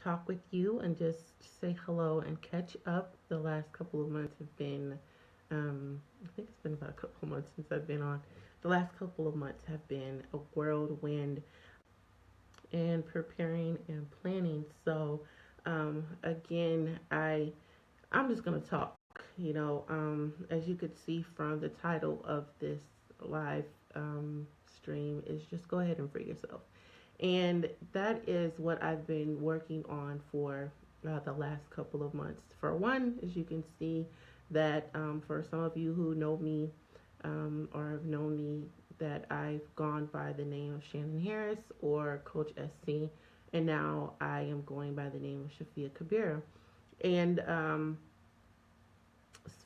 talk with you and just say hello and catch up. The last couple of months have been, I think it's been about a couple of months since I've been on. The last couple of months have been a whirlwind and preparing and planning. So, again, I'm just gonna talk. As you could see from the title of this live stream, is just go ahead and free yourself. And that is what I've been working on for the last couple of months. For one, as you can see, that for some of you who know me or have known me, that I've gone by the name of Shannon Harris or Coach SC, and now I am going by the name of Shafiah Kabira. And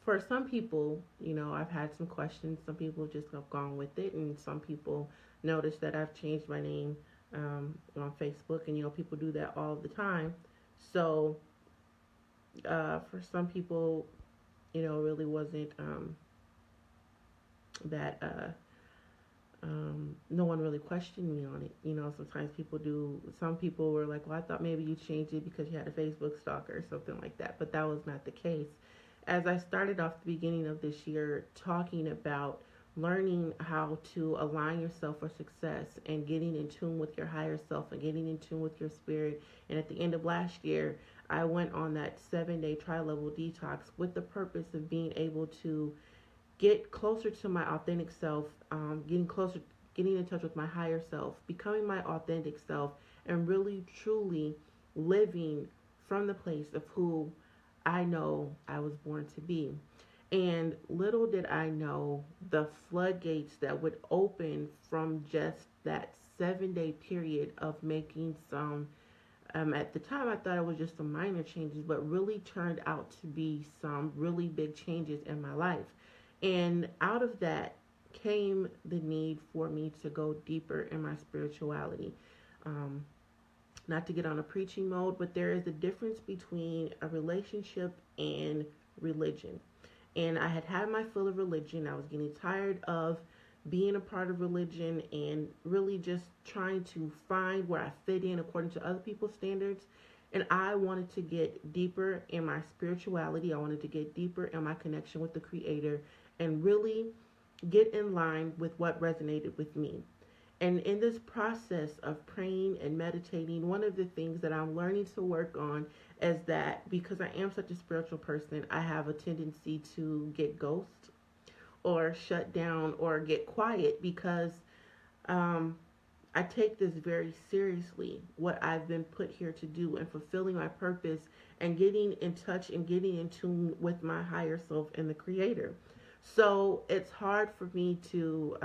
for some people, I've had some questions. Some people just have gone with it, and some people notice that I've changed my name on Facebook, and people do that all the time. So for some people, really wasn't that no one really questioned me on it. Sometimes people do. Some people were like, "Well, I thought maybe you changed it because you had a Facebook stalker or something like that," but that was not the case. As I started off the beginning of this year talking about learning how to align yourself for success and getting in tune with your higher self and getting in tune with your spirit. And at the end of last year, I went on that 7-day tri-level detox with the purpose of being able to get closer to my authentic self, getting in touch with my higher self, becoming my authentic self, and really truly living from the place of who I know I was born to be. And little did I know the floodgates that would open from just that 7-day period of making some. At the time, I thought it was just some minor changes, but really turned out to be some really big changes in my life. And out of that came the need for me to go deeper in my spirituality. Um, Not to get on a preaching mode, but there is a difference between a relationship and religion. And I had had my fill of religion. I was getting tired of being a part of religion and really just trying to find where I fit in according to other people's standards. And I wanted to get deeper in my spirituality. I wanted to get deeper in my connection with the Creator and really get in line with what resonated with me. And in this process of praying and meditating, one of the things that I'm learning to work on is that because I am such a spiritual person, I have a tendency to get ghost or shut down or get quiet because um, I take this very seriously, what I've been put here to do and fulfilling my purpose and getting in touch and getting in tune with my higher self and the Creator. So it's hard for me to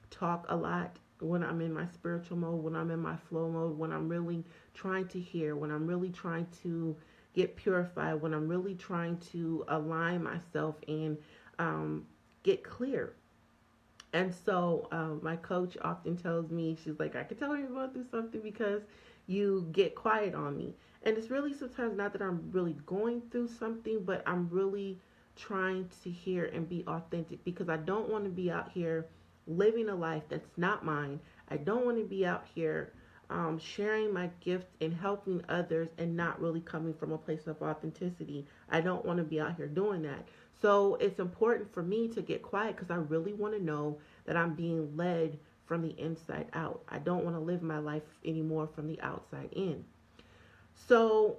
talk a lot when I'm in my spiritual mode, when I'm in my flow mode, when I'm really trying to hear, when I'm really trying to get purified, when I'm really trying to align myself and get clear. And so my coach often tells me, she's like, I can tell you're going through something because you get quiet on me. And it's really sometimes not that I'm really going through something, but I'm really trying to hear and be authentic because I don't want to be out here living a life that's not mine. I don't want to be out here sharing my gift and helping others and not really coming from a place of authenticity. I don't want to be out here doing that. So it's important for me to get quiet because I really want to know that I'm being led from the inside out. I don't want to live my life anymore from the outside in. So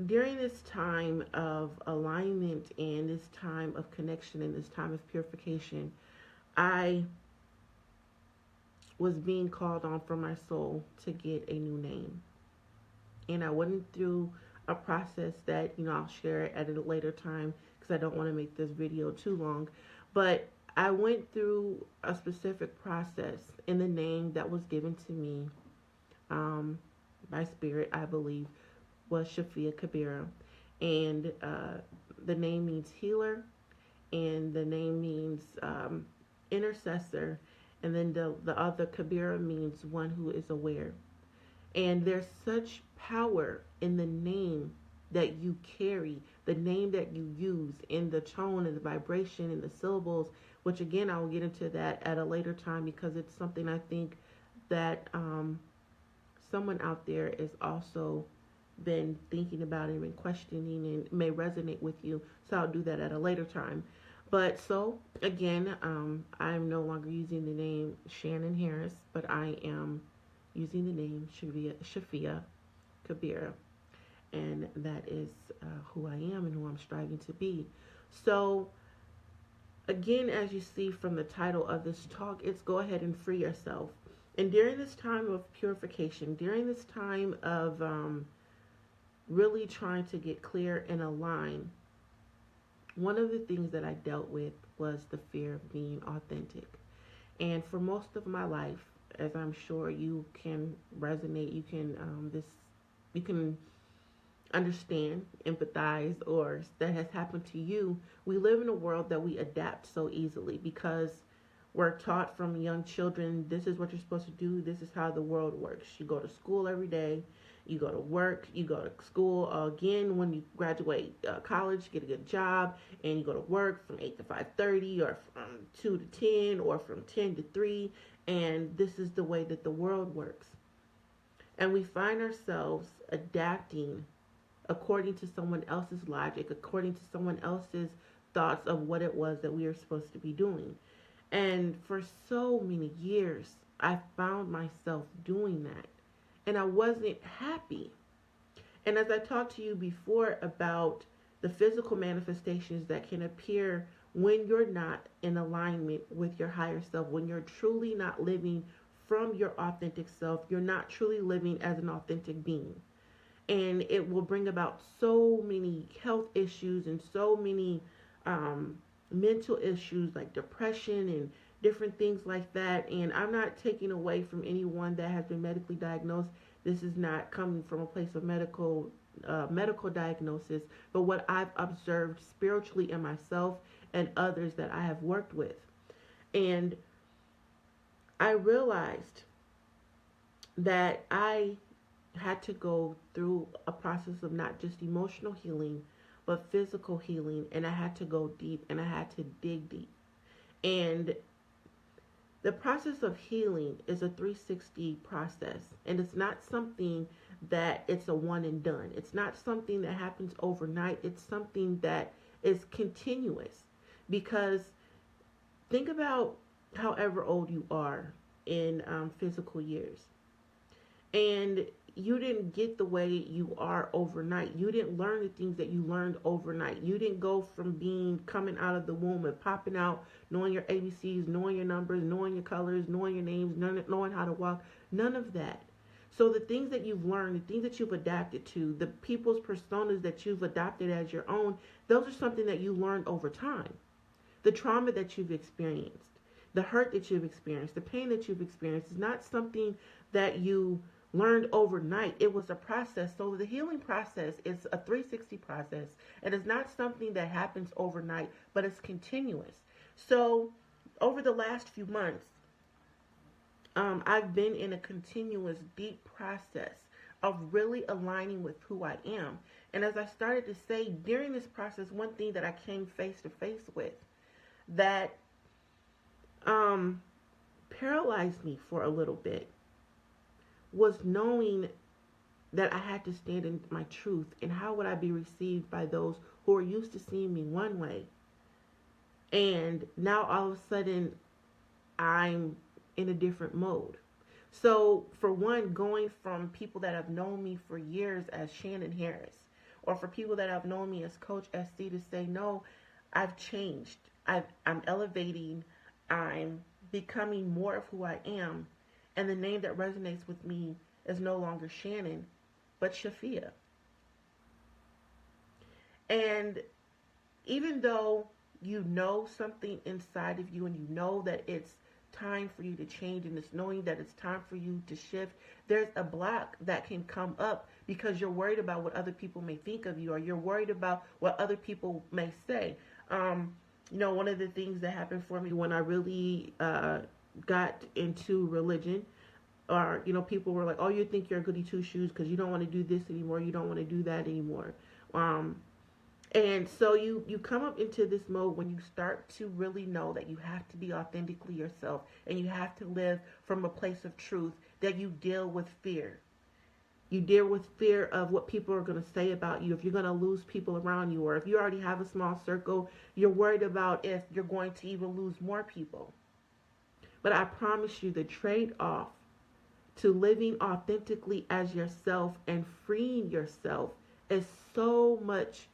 during this time of alignment and this time of connection and this time of purification, I was being called on for my soul to get a new name. And I went through a process that, I'll share at a later time because I don't want to make this video too long. But I went through a specific process in the name that was given to me by Spirit, I believe, was Shafiah Kabira. And the name means healer, and the name means intercessor, and then the other Kabira means one who is aware. And there's such power in the name that you carry, the name that you use, in the tone and the vibration and the syllables, which again, I will get into that at a later time because it's something I think that someone out there is also been thinking about it and questioning, and may resonate with you. So I'll do that at a later time. But so again, I'm no longer using the name Shannon Harris, but I am using the name Shafiah Kabira, and that is who I am and who I'm striving to be. So again, as you see from the title of this talk, it's go ahead and free yourself. And during this time of purification, during this time of really trying to get clear and align, one of the things that I dealt with was the fear of being authentic. And for most of my life, as I'm sure you can resonate, you can understand, empathize, or that has happened to you, we live in a world that we adapt so easily because we're taught from young children, this is what you're supposed to do, this is how the world works. You go to school every day, you go to work, you go to school again when you graduate college, get a good job, and you go to work from 8 to 5:30, or from 2 to 10, or from 10 to 3, and this is the way that the world works. And we find ourselves adapting according to someone else's logic, according to someone else's thoughts of what it was that we were supposed to be doing. And for so many years, I found myself doing that. And I wasn't happy. And as I talked to you before about the physical manifestations that can appear when you're not in alignment with your higher self, when you're truly not living from your authentic self, you're not truly living as an authentic being. And it will bring about so many health issues and so many mental issues like depression and different things like that. And I'm not taking away from anyone that has been medically diagnosed. This is not coming from a place of medical diagnosis, but what I've observed spiritually in myself and others that I have worked with. And I realized that I had to go through a process of not just emotional healing, but physical healing. And I had to go deep, and I had to dig deep. And the process of healing is a 360 process. And it's not something that it's a one and done. It's not something that happens overnight. It's something that is continuous. Because think about however old you are in physical years. And you didn't get the way you are overnight. You didn't learn the things that you learned overnight. You didn't go from coming out of the womb and popping out, knowing your ABCs, knowing your numbers, knowing your colors, knowing your names, knowing how to walk. None of that. So the things that you've learned, the things that you've adapted to, the people's personas that you've adopted as your own, those are something that you learned over time. The trauma that you've experienced, the hurt that you've experienced, the pain that you've experienced is not something that you learned overnight. It was a process. So the healing process is a 360 process. It is not something that happens overnight, but it's continuous. So over the last few months, I've been in a continuous deep process of really aligning with who I am. And as I started to say during this process, one thing that I came face to face with that paralyzed me for a little bit was knowing that I had to stand in my truth, and how would I be received by those who are used to seeing me one way, and now all of a sudden I'm in a different mode. So for one, going from people that have known me for years as Shannon Harris, or for people that have known me as Coach SC, to say, no, I've changed. I'm elevating. I'm becoming more of who I am. And the name that resonates with me is no longer Shannon, but Shafiah. And even though you know something inside of you, and you know that it's time for you to change, and it's knowing that it's time for you to shift, there's a block that can come up because you're worried about what other people may think of you, or you're worried about what other people may say. One of the things that happened for me when I really got into religion, or people were like, oh, you think you're a goody two shoes because you don't want to do this anymore, you don't want to do that anymore. And so you come up into this mode when you start to really know that you have to be authentically yourself, and you have to live from a place of truth, that you deal with fear. You deal with fear of what people are going to say about you, if you're going to lose people around you, or if you already have a small circle, you're worried about if you're going to even lose more people. But I promise you, the trade off to living authentically as yourself and freeing yourself is so much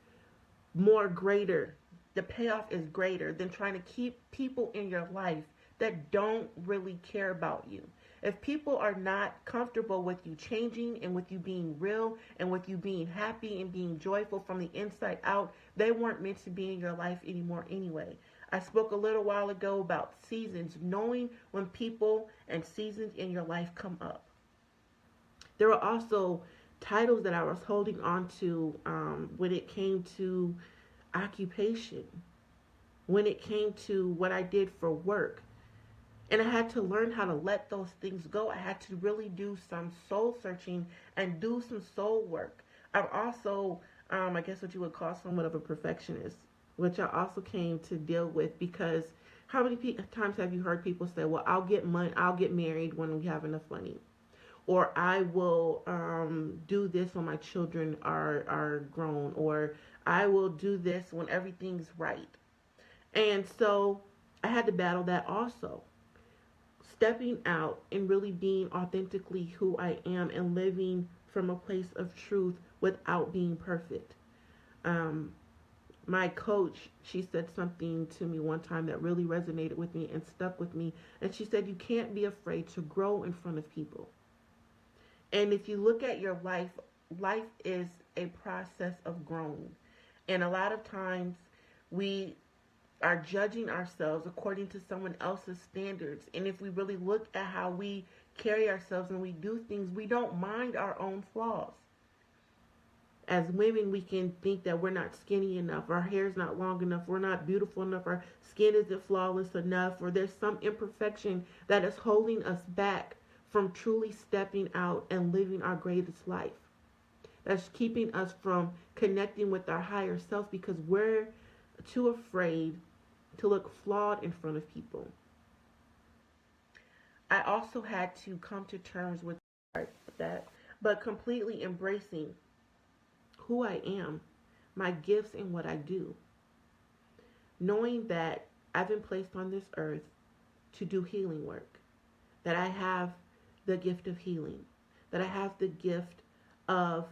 more greater. The payoff is greater than trying to keep people in your life that don't really care about you. If people are not comfortable with you changing and with you being real and with you being happy and being joyful from the inside out, they weren't meant to be in your life anymore anyway. I spoke a little while ago about seasons, knowing when people and seasons in your life come up. There were also titles that I was holding on to when it came to occupation, when it came to what I did for work. And I had to learn how to let those things go. I had to really do some soul searching and do some soul work. I'm also, I guess what you would call somewhat of a perfectionist, which I also came to deal with, because how many times have you heard people say, well, I'll get married when we have enough money, or I will do this when my children are grown, or I will do this when everything's right. And so I had to battle that also. Stepping out and really being authentically who I am and living from a place of truth without being perfect. My coach, she said something to me one time that really resonated with me and stuck with me. And she said, you can't be afraid to grow in front of people. And if you look at your life, life is a process of growing. And a lot of times we are judging ourselves according to someone else's standards. And if we really look at how we carry ourselves and we do things, we don't mind our own flaws. As women, we can think that we're not skinny enough, our hair's not long enough, we're not beautiful enough, our skin isn't flawless enough, or there's some imperfection that is holding us back from truly stepping out and living our greatest life. That's keeping us from connecting with our higher self because we're too afraid to look flawed in front of people. I also had to come to terms with that, but completely embracing who I am, my gifts, and what I do. Knowing that I've been placed on this earth to do healing work, that I have the gift of healing, that I have the gift of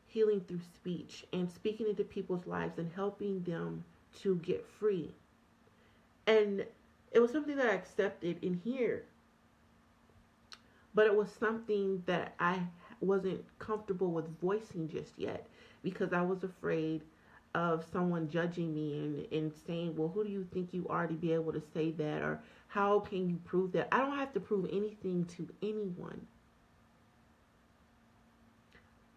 healing through speech and speaking into people's lives and helping them to get free. And it was something that I accepted in here, but it was something that I wasn't comfortable with voicing just yet because I was afraid of someone judging me and saying, well, who do you think you are to be able to say that? Or how can you prove that? I don't have to prove anything to anyone.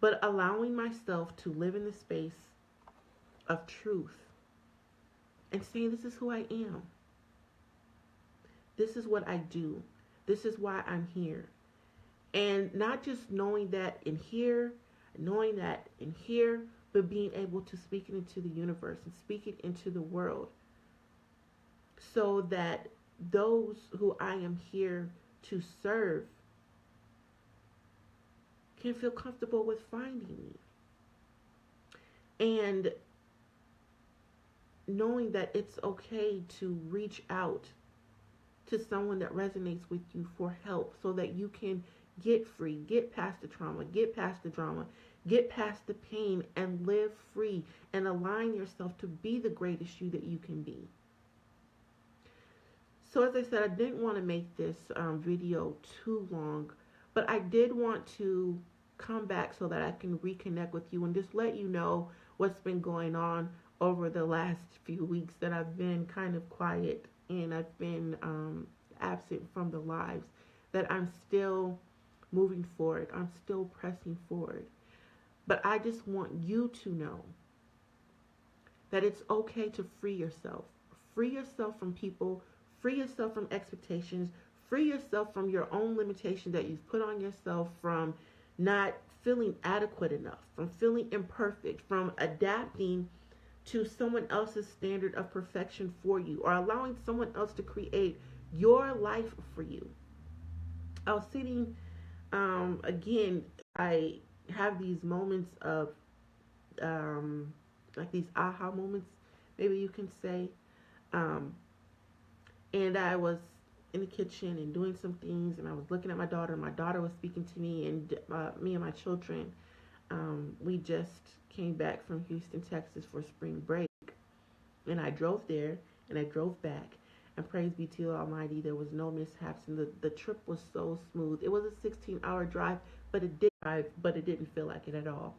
But allowing myself to live in the space of truth and saying, this is who I am. This is what I do. This is why I'm here. And not just knowing that in here, knowing that in here, but being able to speak it into the universe and speak it into the world so that those who I am here to serve can feel comfortable with finding me. And knowing that it's okay to reach out to someone that resonates with you for help so that you can get free, get past the trauma, get past the drama, get past the pain, and live free and align yourself to be the greatest you that you can be. So as I said, I didn't want to make this video too long, but I did want to come back so that I can reconnect with you and just let you know what's been going on over the last few weeks that I've been kind of quiet and I've been absent from the lives, that I'm still moving forward. I'm still pressing forward. But I just want you to know that it's okay to free yourself. Free yourself from people. Free yourself from expectations. Free yourself from your own limitations that you've put on yourself, from not feeling adequate enough, from feeling imperfect, from adapting to someone else's standard of perfection for you, or allowing someone else to create your life for you. I was sitting Again, I have these moments of um, like these aha moments, maybe you can say. Um, and I was in the kitchen and doing some things, and I was looking at my daughter. My daughter was speaking to me, and me and my children. We just came back from Houston, Texas for spring break, and I drove there and I drove back. And praise be to Almighty, there was no mishaps, and the trip was so smooth. It was a 16-hour drive, but it didn't feel like it at all.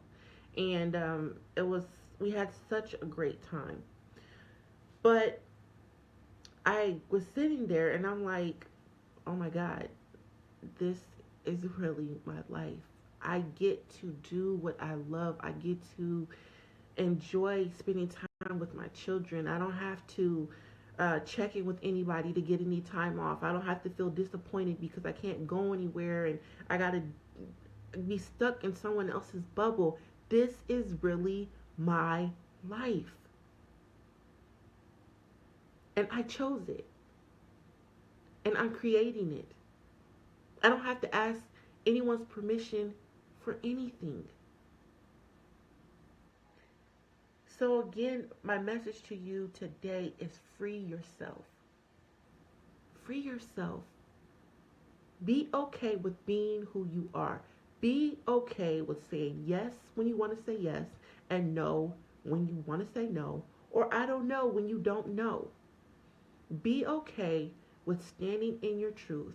And it was we had such a great time. But I was sitting there and I'm like, oh my God, this is really my life. I get to do what I love. I get to enjoy spending time with my children. I don't have to check in with anybody to get any time off. I don't have to feel disappointed because I can't go anywhere and I got to be stuck in someone else's bubble. This is really my life. And I chose it. And I'm creating it. I don't have to ask anyone's permission for anything. So, again, my message to you today is free yourself. Free yourself. Be okay with being who you are. Be okay with saying yes when you want to say yes and no when you want to say no, or I don't know when you don't know. Be okay with standing in your truth.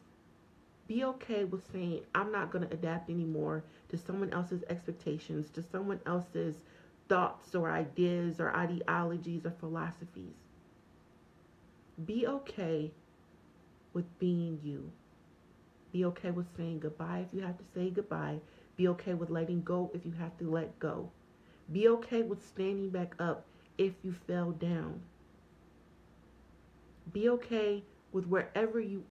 Be okay with saying, I'm not going to adapt anymore to someone else's expectations, to someone else's thoughts or ideas or ideologies or philosophies. Be okay with being you. Be okay with saying goodbye if you have to say goodbye. Be okay with letting go if you have to let go. Be okay with standing back up if you fell down. Be okay with wherever you